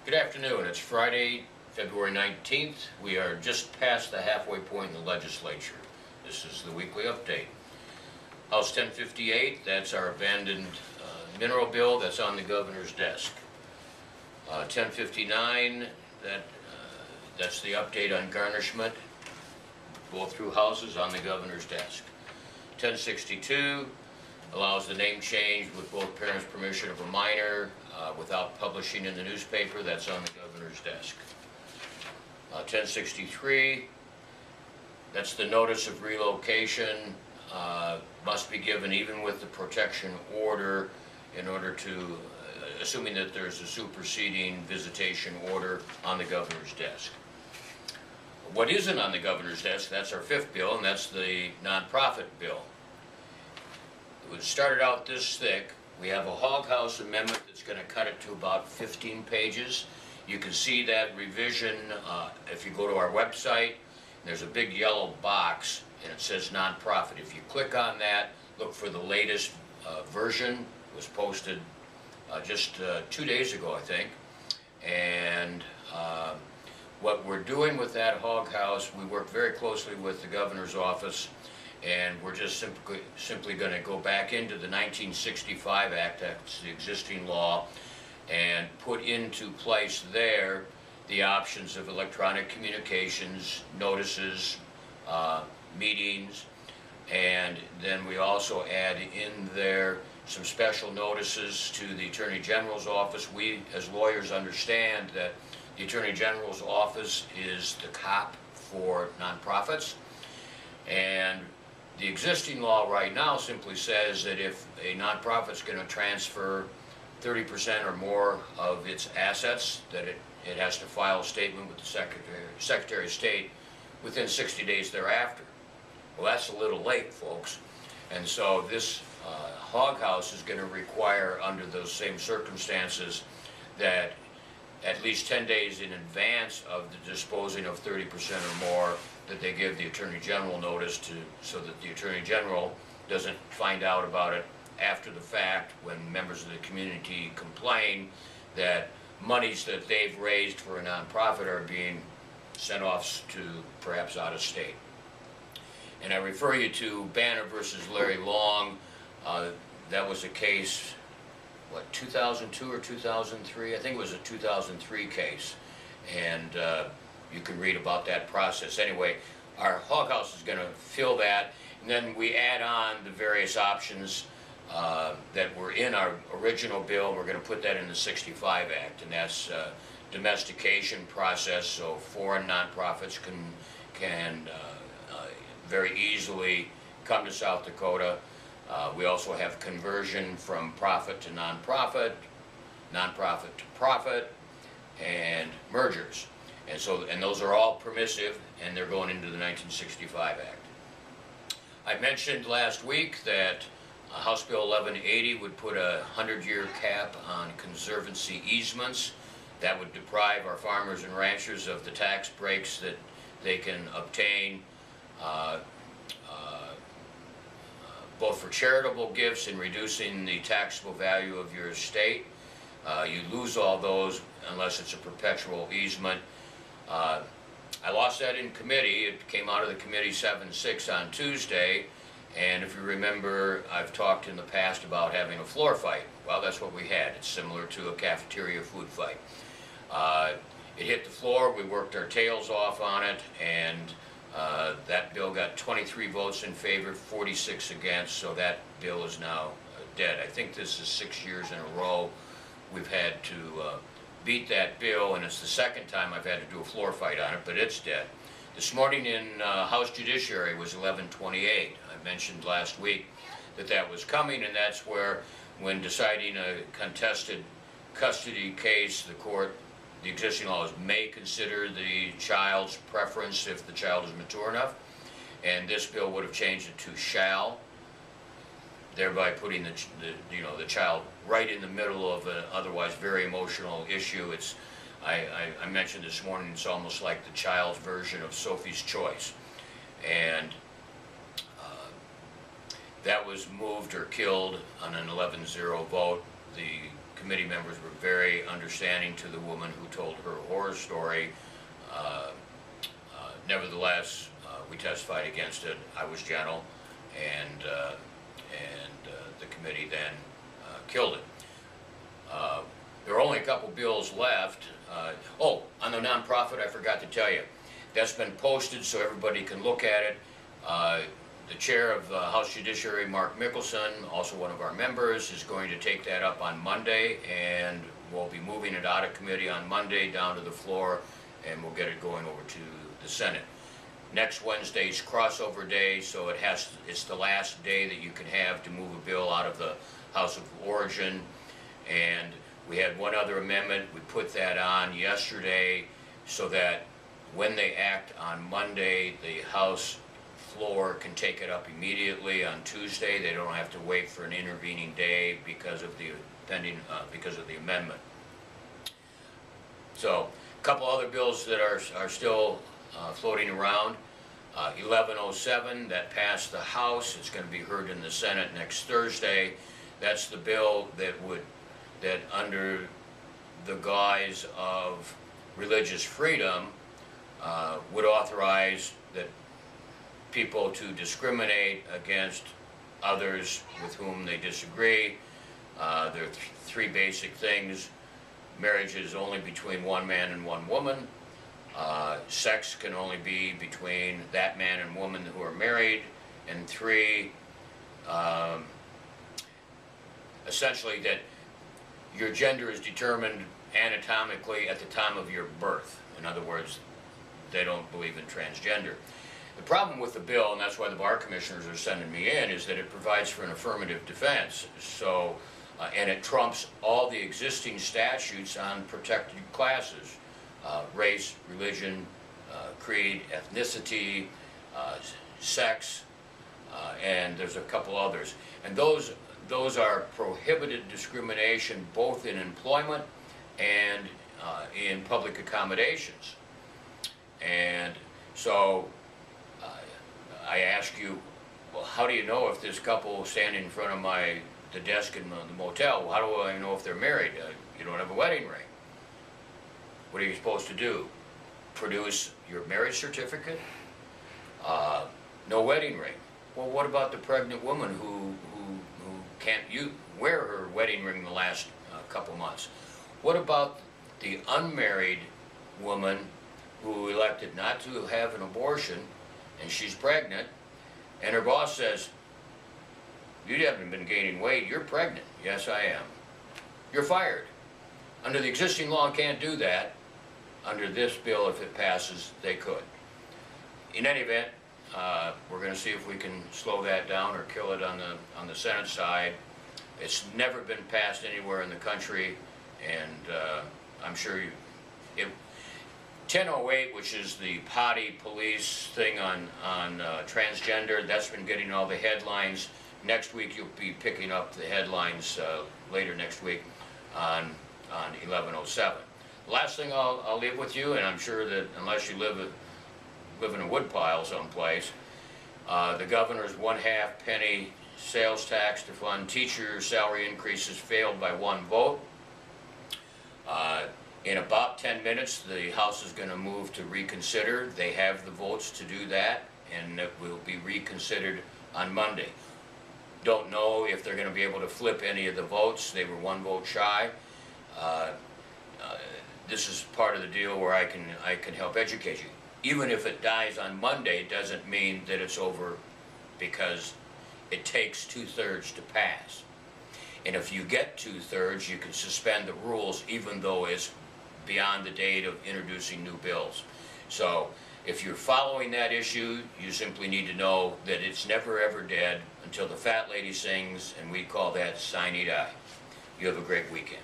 Good afternoon. It's Friday, February 19th. We are just past the halfway point in the legislature. This is the weekly update. House 1058, that's our abandoned mineral bill that's on the governor's desk. 1059, that's the update on garnishment, both through houses on the governor's desk. 1062 allows the name change with both parents' permission of a minor without publishing in the newspaper. That's on the governor's desk. 1063, that's the notice of relocation must be given even with the protection order in order to, assuming that there's a superseding visitation order on the governor's desk. What isn't on the governor's desk, that's our fifth bill, and that's the nonprofit bill. It started out this thick. We have a hog house amendment that's going to cut it to about 15 pages. You can see that revision if you go to our website. There's a big yellow box and it says nonprofit. If you click on that, look for the latest version. It was posted just 2 days ago, I think. And what we're doing with that hog house, we work very closely with the governor's office, and we're just simply going to go back into the 1965 Act, that's the existing law, and put into place there the options of electronic communications, notices, meetings, and then we also add in there some special notices to the Attorney General's office. We, as lawyers, understand that the Attorney General's office is the cop for nonprofits, and the existing law right now simply says that if a nonprofit is going to transfer 30% or more of its assets, that it has to file a statement with the Secretary of State within 60 days thereafter. Well, that's a little late, folks. And so this hog house is going to require, under those same circumstances, that at least 10 days in advance of the disposing of 30% or more, that they give the Attorney General notice so that the Attorney General doesn't find out about it after the fact when members of the community complain that monies that they've raised for a nonprofit are being sent off to perhaps out of state. And I refer you to Banner versus Larry Long. That was a case, what, 2002 or 2003? I think it was a 2003 case. And you can read about that process. Anyway, our hog house is going to fill that, and then we add on the various options that were in our original bill. We're going to put that in the 65 Act, and that's domestication process, so foreign nonprofits can very easily come to South Dakota. We also have conversion from profit to nonprofit, nonprofit to profit, and mergers. And those are all permissive, and they're going into the 1965 Act. I mentioned last week that House Bill 1180 would put a 100-year cap on conservancy easements. That would deprive our farmers and ranchers of the tax breaks that they can obtain both for charitable gifts and reducing the taxable value of your estate. You lose all those unless it's a perpetual easement. I lost that in committee. It came out of the committee 7-6 on Tuesday, and if you remember, I've talked in the past about having a floor fight. Well, that's what we had. It's similar to a cafeteria food fight. It hit the floor, we worked our tails off on it, and that bill got 23 votes in favor, 46 against, so that bill is now dead. I think this is 6 years in a row we've had to beat that bill, and it's the second time I've had to do a floor fight on it, but it's dead. This morning in House Judiciary was 1128. I mentioned last week that that was coming, and that's where, when deciding a contested custody case, the existing laws may consider the child's preference if the child is mature enough, and this bill would have changed it to shall, thereby putting the child right in the middle of an otherwise very emotional issue. I mentioned this morning, it's almost like the child's version of Sophie's Choice, and that was moved or killed on an 11-0 vote. The committee members were very understanding to the woman who told her horror story. Nevertheless, we testified against it. I was gentle, and the committee then killed it. There are only a couple bills left. Oh, on the nonprofit, I forgot to tell you. That's been posted so everybody can look at it. The chair of House Judiciary, Mark Mickelson, also one of our members, is going to take that up on Monday, and we'll be moving it out of committee on Monday down to the floor, and we'll get it going over to the Senate. Next Wednesday's crossover day, so it's the last day that you can have to move a bill out of the House of Origin. And we had one other amendment. We put that on yesterday so that when they act on Monday, the House floor can take it up immediately on Tuesday. They don't have to wait for an intervening day because of the amendment. So a couple other bills that are still floating around. 1107, that passed the House. It's going to be heard in the Senate next Thursday. That's the bill that under the guise of religious freedom would authorize that people to discriminate against others with whom they disagree. There are three basic things. Marriage is only between one man and one woman. Sex can only be between that man and woman who are married. And three, essentially that your gender is determined anatomically at the time of your birth. In other words, they don't believe in transgender. The problem with the bill, and that's why the bar commissioners are sending me in, is that it provides for an affirmative defense. So, and it trumps all the existing statutes on protected classes, race, religion, creed, ethnicity, sex, and there's a couple others. And those are prohibited discrimination both in employment and in public accommodations. And so I ask you, well, how do you know if this couple standing in front of the desk in the motel, well, how do I know if they're married? You don't have a wedding ring. What are you supposed to do? Produce your marriage certificate? No wedding ring. Well, what about the pregnant woman who can't wear her wedding ring the last couple months? What about the unmarried woman who elected not to have an abortion, and she's pregnant, and her boss says, you haven't been gaining weight, you're pregnant. Yes, I am. You're fired. Under the existing law, can't do that. Under this bill, if it passes, they could. In any event, we're going to see if we can slow that down or kill it on the Senate side. It's never been passed anywhere in the country, and I'm sure 1008, which is the potty police thing on transgender, that's been getting all the headlines. Next week you'll be picking up the headlines later next week on 1107. The last thing I'll leave with you, and I'm sure that unless you live in a woodpile someplace, the governor's 1/2 penny sales tax to fund teacher salary increases failed by 1 vote. In about 10 minutes, the House is going to move to reconsider. They have the votes to do that, and it will be reconsidered on Monday. Don't know if they're going to be able to flip any of the votes. They were 1 vote shy. This is part of the deal where I can help educate you. Even if it dies on Monday, it doesn't mean that it's over, because it takes 2/3 to pass. And if you get 2/3, you can suspend the rules even though it's beyond the date of introducing new bills. So if you're following that issue, you simply need to know that it's never ever dead until the fat lady sings, and we call that sine die. You have a great weekend.